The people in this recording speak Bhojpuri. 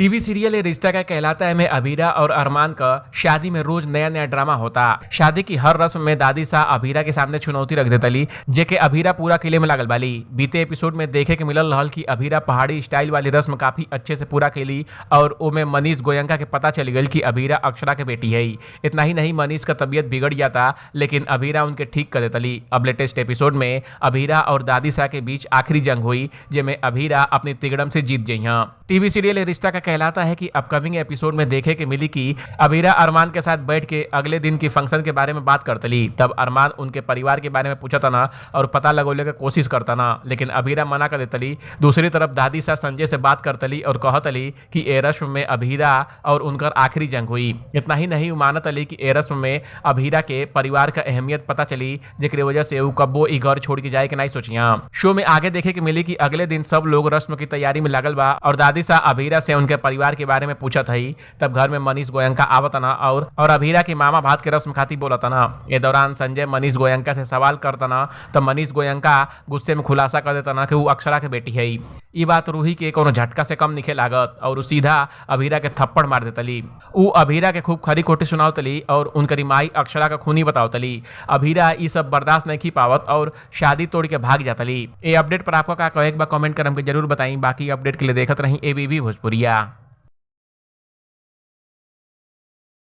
टीवी सीरियल ये रिश्ता क्या कहलाता है में अभीरा और अरमान का शादी में रोज नया नया ड्रामा होता। शादी की हर रस्म में दादी सा अभीरा के सामने चुनौती रख देतली जेके अभीरा पूरा किले में लागल बाली। बीते एपिसोड में देखे के मिलल रहल कि अभीरा पहाड़ी स्टाइल वाली रस्म काफी अच्छे से पूरा कैली और ओमे मनीष गोयनका के पता चल गई कि अभीरा अक्षरा के बेटी है। इतना ही नहीं, मनीष का तबीयत बिगड़ जाता लेकिन अभीरा उनके ठीक कर देतली। अब लेटेस्ट एपिसोड में अभीरा और दादी सा के बीच आखिरी जंग हुई जिसमें अभीरा अपनी तिगड़म से जीत गई। टीवी सीरियल ये रिश्ता का कहलाता है कि अपकमिंग एपिसोड में देखे के मिली कि अभीरा अरमान के साथ बैठ के अगले दिन की फंक्शन के बारे में बात करतली। तब अरमान उनके परिवार के बारे में पूछता ना और पता लगोले की कोशिश करता ना, लेकिन अभीरा मना कर देतली। दूसरी तरफ दादी सा संजय से बात करतली और कहतली कि ए रस्म में अभीरा और उनकर आखिरी जंग हुई। इतना ही नहीं, मानत अली कि ए रस्म में अभीरा के परिवार का अहमियत पता चली जेकरे वजह से वो कब्बो ई घर छोड़ के जाए के नहीं सोचिया। शो में आगे देखे के मिली कि अगले दिन सब लोग रस्म की तैयारी में लागल बा और दादी सा अभीरा से उनके परिवार के बारे में पूछत हई। तब घर में मनीष गोयनका आवतना और अभीरा की मामा भात के रस्म खाती बोलतना। ये दौरान संजय मनीष गोयनका से सवाल करतना तब मनीष गोयनका गुस्से में खुलासा कर देतना कि वो अक्षरा के बेटी है। ये बात रूही के कोनो झटका से कम निखे लागत और वो सीधा अभीरा के थप्पड़ मार देतली। वो अभीरा के खूब खरी खोटी सुनावतली और उनकरी माई अक्षरा का खूनी बतावतली। अभीरा ये सब बर्दाश्त नहीं की पावत और शादी तोड़ के भाग जातली। ये अपडेट पर आपका क्या कहे बा कमेंट कर हमके जरूर बताई। बाकी अपडेट के लिए देखत रही एबीपी भोजपुरिया।